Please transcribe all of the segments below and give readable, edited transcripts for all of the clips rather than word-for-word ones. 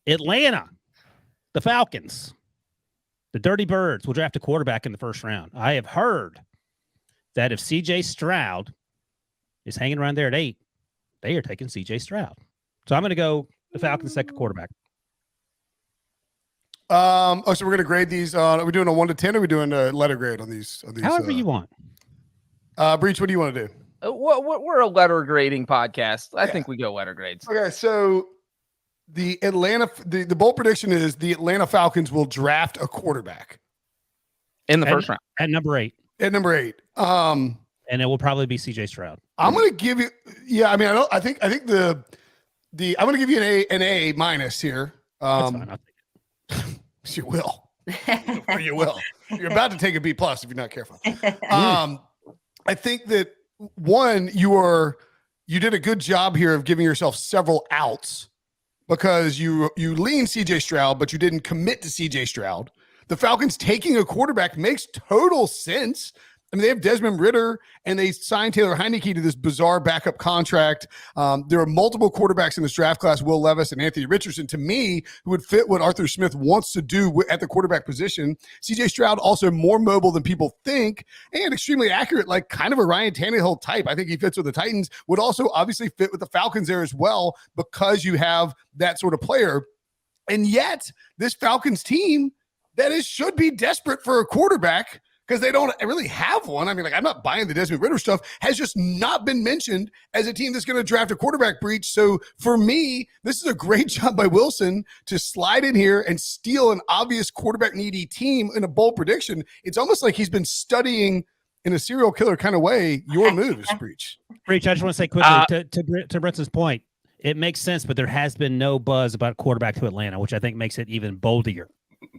Atlanta, the Falcons, the Dirty Birds will draft a quarterback in the first round. I have heard that if C.J. Stroud is hanging around there at 8, they are taking C.J. Stroud. So I'm going to go the Falcons' second quarterback. So we're going to grade these. Are we doing a 1 to 10 or are we doing a letter grade on these? However you want. Breach, what do you want to do? We're a letter grading podcast. I think we go letter grades. Okay, so the bold prediction is the Atlanta Falcons will draft a quarterback in the first round at number 8. At number 8. And it will probably be C.J. Stroud. I'm going to give you. Yeah, I mean, I think the I'm going to give you an A minus here. That's fine. I'll take it. You will. Or you will. You're about to take a B plus if you're not careful. I think that one, you did a good job here of giving yourself several outs because you lean CJ Stroud, but you didn't commit to CJ Stroud. The Falcons taking a quarterback makes total sense. I mean, they have Desmond Ridder, and they signed Taylor Heineke to this bizarre backup contract. There are multiple quarterbacks in this draft class, Will Levis and Anthony Richardson, to me, who would fit what Arthur Smith wants to do at the quarterback position. CJ Stroud, also more mobile than people think and extremely accurate, like kind of a Ryan Tannehill type. I think he fits with the Titans, would also obviously fit with the Falcons there as well because you have that sort of player. And yet, this Falcons team should be desperate for a quarterback because they don't really have one. I mean, like, I'm not buying the Desmond Ridder stuff, has just not been mentioned as a team that's going to draft a quarterback. Breach. So for me, this is a great job by Wilson to slide in here and steal an obvious quarterback needy team in a bold prediction. It's almost like he's been studying in a serial killer kind of way your moves, Breach. Breach, I just want to say quickly to Brinson's point, it makes sense, but there has been no buzz about quarterback to Atlanta, which I think makes it even bolder.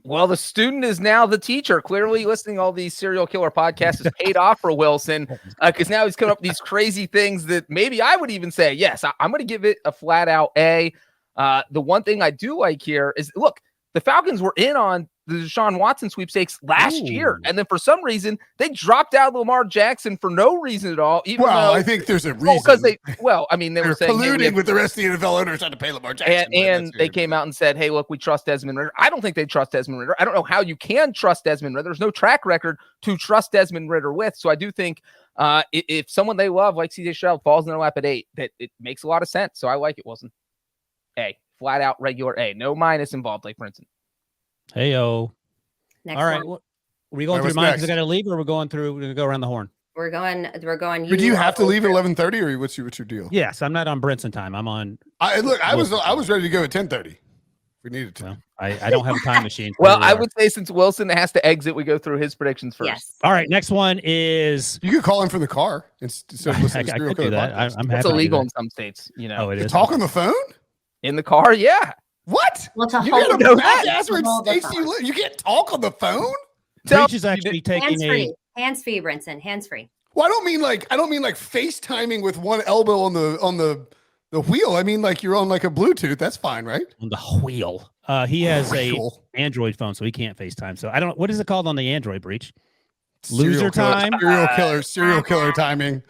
Well, the student is now the teacher. Clearly, listening to all these serial killer podcasts has paid off for Wilson because now he's coming up with these crazy things that maybe I would even say, yes, I'm going to give it a flat out A. The one thing I do like here is, look, the Falcons were in on the Deshaun Watson sweepstakes last year, and then for some reason they dropped out Lamar Jackson for no reason at all. Even though, I think there's a reason. Because they were saying colluding with the rest of the NFL owners not to pay Lamar Jackson, and they came out and said, "Hey, look, we trust Desmond Ridder." I don't think they trust Desmond Ridder. I don't know how you can trust Desmond Ridder. There's no track record to trust Desmond Ridder with. So I do think if someone they love, like CJ Stroud, falls in their lap at 8, that it makes a lot of sense. So I like it, Wilson. A, flat out regular A, no minus involved, like for instance. Hey-o. Next all right. one. Are we going through mine because I got to leave, or we're going to go around the horn? We're going. But do you have to leave at 11:30, or what's your deal? Yes, I'm not on Brinson time. I'm on. I was ready to go at 10:30. If we needed to. Well, I don't have a time machine. Well, I would say since Wilson has to exit, we go through his predictions first. Yes. All right. Next one is. You could call in from the car instead of listening to I could do that. I'm happy. It's illegal in some states. You know. Oh, it is. Talk on the phone in the car. Yeah. What? Well, you can't talk on the phone. Breach is actually taking hands-free, Brinson, hands-free. Well, I don't mean like FaceTiming with one elbow on the wheel. I mean like you're on like a Bluetooth. That's fine, right? On the wheel. He has a Android phone, so he can't FaceTime. So I don't. What is it called on the Android, Breach? Loser time. Serial killer timing.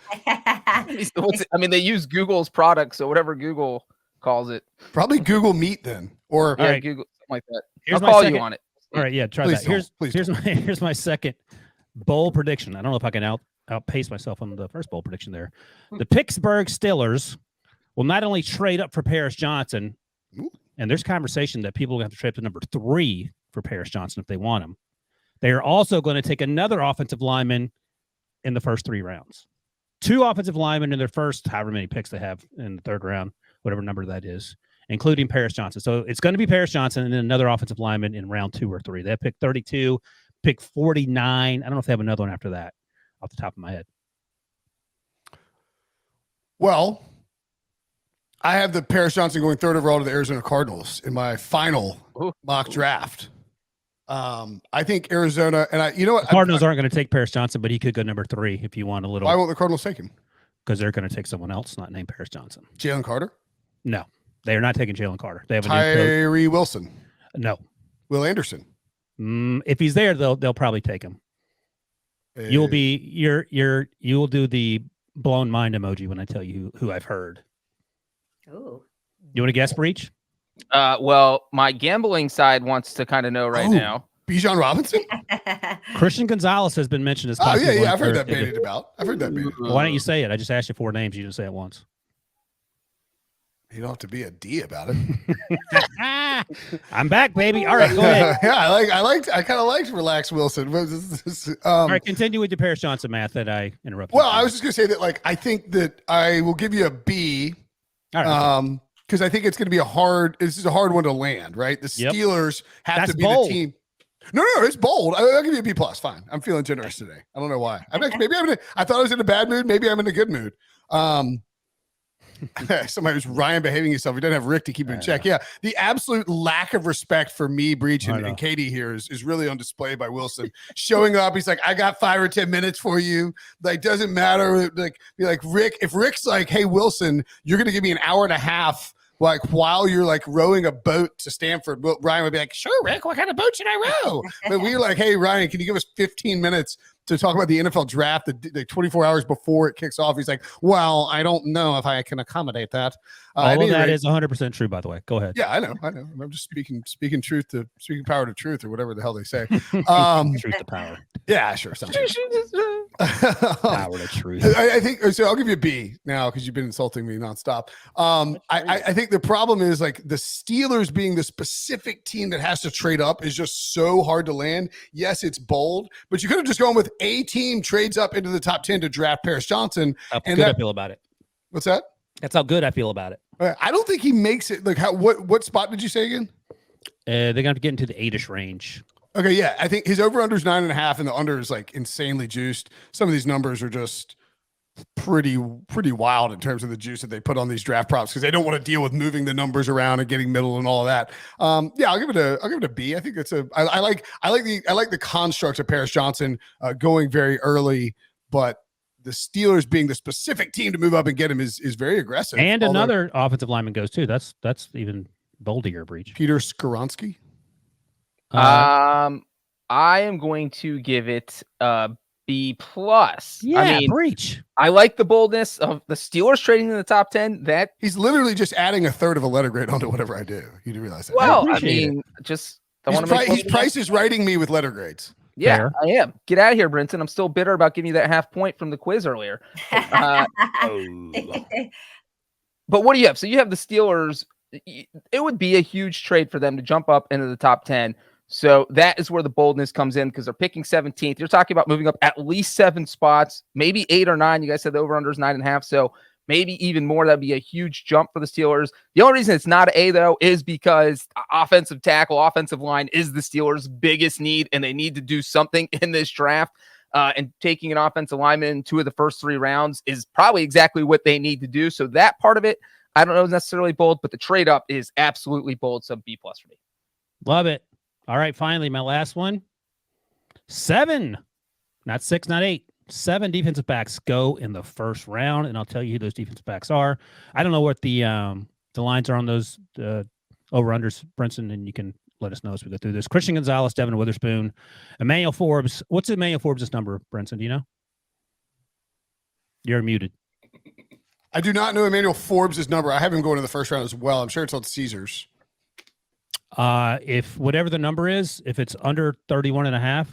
They use Google's product, so whatever Google calls it. Probably Google Meet then, or Google something like that. I'll call you on it. All right, yeah, try that. Here's my second bold prediction. I don't know if I can outpace myself on the first bold prediction there. The Pittsburgh Steelers will not only trade up for Paris Johnson, and there's conversation that people will have to trade up to number 3 for Paris Johnson if they want him. They are also going to take another offensive lineman in the first 3 rounds. 2 offensive linemen in their first, however many picks they have in the 3rd round, whatever number that is, including Paris Johnson. So it's going to be Paris Johnson and then another offensive lineman in round 2 or 3. They have pick 32, pick 49. I don't know if they have another one after that off the top of my head. Well, I have the Paris Johnson going 3rd overall to the Arizona Cardinals in my final mock draft. I think Arizona, and you know what? The Cardinals aren't going to take Paris Johnson, but he could go number 3 if you want a little. Why won't the Cardinals take him? Because they're going to take someone else, not named Paris Johnson. Jalen Carter? No, they are not taking Jalen Carter. They have a Tyree Wilson. No. Will Anderson. If he's there, they'll probably take him. You will do the blown mind emoji when I tell you who I've heard. Oh. You want to guess, Breach? Well, my gambling side wants to kind of know right now. Bijan Robinson? Christian Gonzalez has been mentioned as Oh, possibly. yeah. I've heard that bandied about. Well, why don't you say it? I just asked you 4 names. You didn't say it once. You don't have to be a D about it. I'm back, baby. All right, go ahead. Yeah, I kind of liked Relax Wilson. All right, continue with the Paris Johnson math that I interrupted. Well, I was just going to say that, like, I think that I will give you a B. All right. Because I think it's going to be this is a hard one to land, right? The Steelers have to be bold. the team. No, it's bold. I'll give you a B plus. Fine. I'm feeling generous today. I don't know why. I thought I was in a bad mood. Maybe I'm in a good mood. Somebody was Ryan behaving himself. He doesn't have Rick to keep him in check. Yeah. The absolute lack of respect for me, Breach, and Katie here is really on display by Wilson. Showing up, he's like, I got 5 or 10 minutes for you. Like, doesn't matter. Like, be like, Rick, if Rick's like, hey, Wilson, you're going to give me an hour and a half, like, while you're like rowing a boat to Stanford, Ryan would be like, sure, Rick, what kind of boat should I row? But we were like, hey, Ryan, can you give us 15 minutes to talk about the NFL draft the 24 hours before it kicks off? He's like, well, I don't know if I can accommodate that. All of that is 100% true, by the way. Go ahead. Yeah, I know. I'm just speaking power to truth, or whatever the hell they say. Truth to power. Yeah, sure. Power to truth. I think so. I'll give you a B now because you've been insulting me nonstop. I think the problem is, like, the Steelers being the specific team that has to trade up is just so hard to land. Yes, it's bold, but you could have just gone with a team trades up into the top 10 to draft Paris Johnson. How good I feel about it. What's that? That's how good I feel about it. I don't think he makes it. Like, what spot did you say again? They're going to have to get into the 8-ish range. Okay, yeah. I think his over-under is 9.5, and the under is, like, insanely juiced. Some of these numbers are just pretty wild in terms of the juice that they put on these draft props, because they don't want to deal with moving the numbers around and getting middle and all of that. Yeah, I'll give it a B. I think it's I like the construct of Paris Johnson going very early, but the Steelers being the specific team to move up and get him is very aggressive. And another offensive lineman goes too. That's even bolder, Breach. Peter Skoronski. I am going to give it B plus. Yeah, I mean, Breach. I like the boldness of the Steelers trading in the top 10. That he's literally just adding a third of a letter grade onto whatever I do. You do realize that? Well, I mean, just his price is writing me with letter grades. Yeah, Fair. I am. Get out of here, Brinson. I'm still bitter about giving you that half point from the quiz earlier. But what do you have? So you have the Steelers. It would be a huge trade for them to jump up into the top 10. So that is where the boldness comes in, because they're picking 17th. You're talking about moving up at least 7 spots, maybe 8 or 9. You guys said the over-under is 9.5. So maybe even more. That'd be a huge jump for the Steelers. The only reason it's not an A, though, is because offensive tackle, offensive line is the Steelers' biggest need, and they need to do something in this draft. And taking an offensive lineman in 2 of the first 3 rounds is probably exactly what they need to do. So that part of it, I don't know, is necessarily bold, but the trade up is absolutely bold. So B plus for me. Love it. All right, finally, my last one. 7, not 6, not 8. 7 defensive backs go in the first round, and I'll tell you who those defensive backs are. I don't know what the lines are on those over-unders, Brinson, and you can let us know as we go through this. Christian Gonzalez, Devin Witherspoon, Emmanuel Forbes. What's Emmanuel Forbes' number, Brinson? Do you know? You're muted. I do not know Emmanuel Forbes' number. I have him going to the first round as well. I'm sure it's on Caesars. If whatever the number is, if it's under 31.5,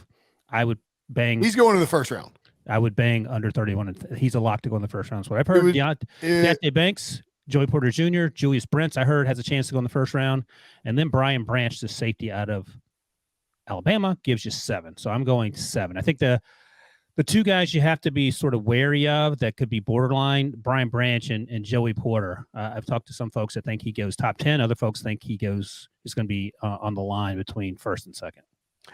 I would bang. He's going to the first round. I would bang under 31. He's a lock to go in the first round. So I've heard Deontay Banks, Joey Porter Jr., Julius Brents, I heard has a chance to go in the first round. And then Brian Branch, the safety out of Alabama, gives you 7. So I'm going 7. I think the 2 guys you have to be sort of wary of that could be borderline, Brian Branch and Joey Porter. I've talked to some folks that think he goes top 10. Other folks think he's going to be on the line between first and second.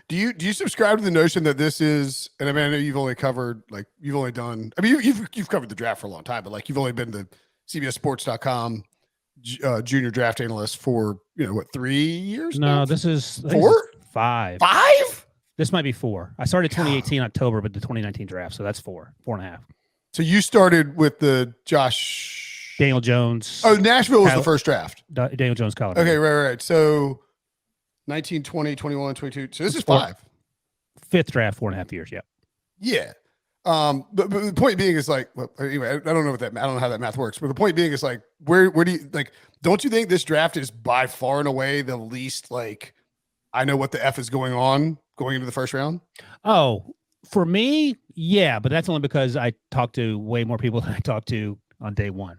Do you subscribe to the notion that this is, and I mean, I know you've only covered, like, you've only done, I mean, you've covered the draft for a long time, but, like, you've only been the CBSSports.com junior draft analyst for, 3 years? No, now? this is 4? 5. 5? This might be 4. I started 2018 October, but the 2019 draft, so that's 4.5. So you started with the Josh Daniel Jones. Oh, Nashville was the first draft. Daniel Jones college. Okay, right. So 19, 20, 21, 22. So this is 5. 5th draft, 4.5 years. Yeah. Yeah. But the point being is like, well, anyway, I don't know what that, I don't know how that math works, but the point being is like, where do you like, don't you think this draft is by far and away the least, like, I know what the F is going on going into the first round? Oh, for me, yeah, but that's only because I talked to way more people than I talked to on day one.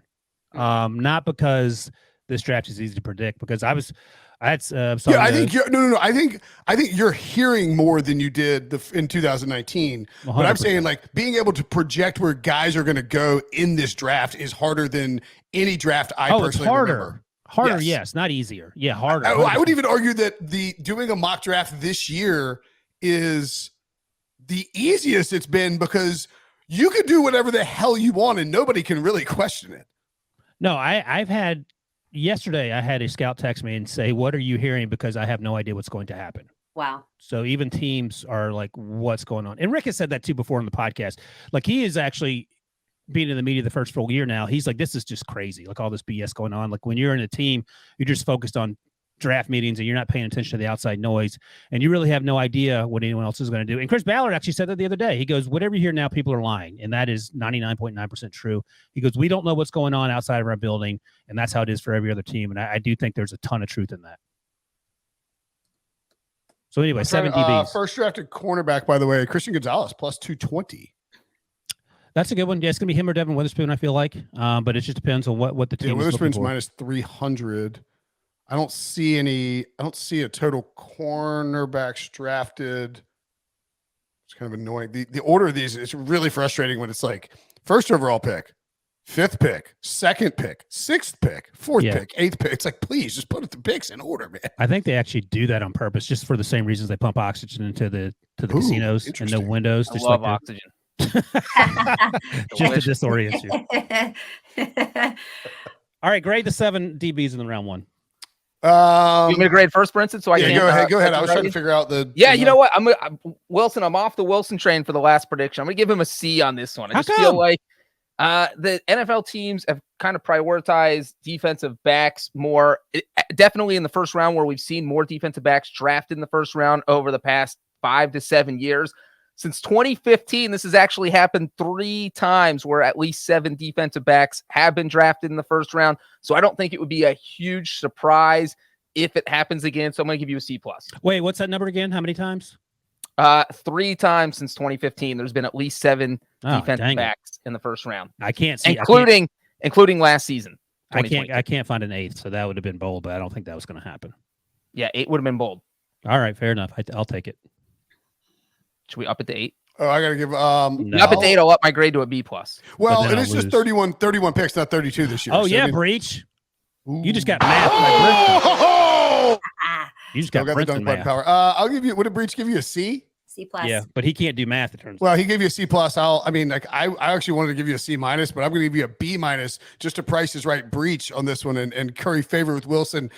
Not because this draft is easy to predict, because I had I think you're no. I think you're hearing more than you did in 2019. 100%. But I'm saying, like, being able to project where guys are going to go in this draft is harder than any draft I personally it's harder. Remember. Harder, yes, not easier. Yeah, harder. I would even argue that doing a mock draft this year is the easiest it's been, because you can do whatever the hell you want and nobody can really question it. No, yesterday I had a scout text me and say, "What are you hearing?" Because I have no idea what's going to happen. Wow. So even teams are like, "What's going on?" And Rick has said that too before on the podcast. Like, he is actually being in the media the first full year now. He's like, "This is just crazy. Like, all this BS going on. Like, when you're in a team, you're just focused on draft meetings and you're not paying attention to the outside noise, and you really have no idea what anyone else is going to do." And Chris Ballard actually said that the other day. He goes, "Whatever you hear now, people are lying," and that is 99.9% true. He goes, "We don't know what's going on outside of our building, and that's how it is for every other team." And I do think there's a ton of truth in that. So anyway, 7 DBs. First drafted cornerback, by the way, Christian Gonzalez plus 220. That's a good one. Yeah, it's gonna be him or Devin Witherspoon, I feel like. But it just depends on what the team. Yeah, Witherspoon's minus 300. I don't see a total cornerbacks drafted. It's kind of annoying. The order of these, it's really frustrating when it's like first overall pick, 5th pick, 2nd pick, 6th pick, 4th pick, 8th pick. It's like, please just put the picks in order, man. I think they actually do that on purpose, just for the same reasons they pump oxygen into the casinos and no windows. I love oxygen. Just to disorient you. All right, grade the 7 DBs in the round one. You want me to grade first, for instance? So I can go ahead. I was trying to figure out you know what? Wilson. I'm off the Wilson train for the last prediction. I'm gonna give him a C on this one. I just feel like the NFL teams have kind of prioritized defensive backs more. Definitely in the first round, where we've seen more defensive backs drafted in the first round over the past 5 to 7 years. Since 2015, this has actually happened 3 times, where at least 7 defensive backs have been drafted in the first round. So I don't think it would be a huge surprise if it happens again. So I'm going to give you a C+. Wait, what's that number again? How many times? 3 times since 2015. There's been at least 7 defensive backs in the first round. I can't see, including last season. I can't find an 8th, so that would have been bold, but I don't think that was going to happen. Yeah, 8 would have been bold. All right, fair enough. I'll take it. Should we up it to 8? Oh, I gotta give no. Up it to 8. I'll up my grade to a B+. Well, it is just 31 picks, not 32 this year. Oh, so yeah, Breach. Ooh. You just got math. You just got the dunk button power. I'll give you. Would a Breach give you a C? C+. Yeah, but he can't do math. It turns. Well, he gave you a C+. I actually wanted to give you a C-, but I'm going to give you a B- just to Price is Right Breach on this one and curry favor with Wilson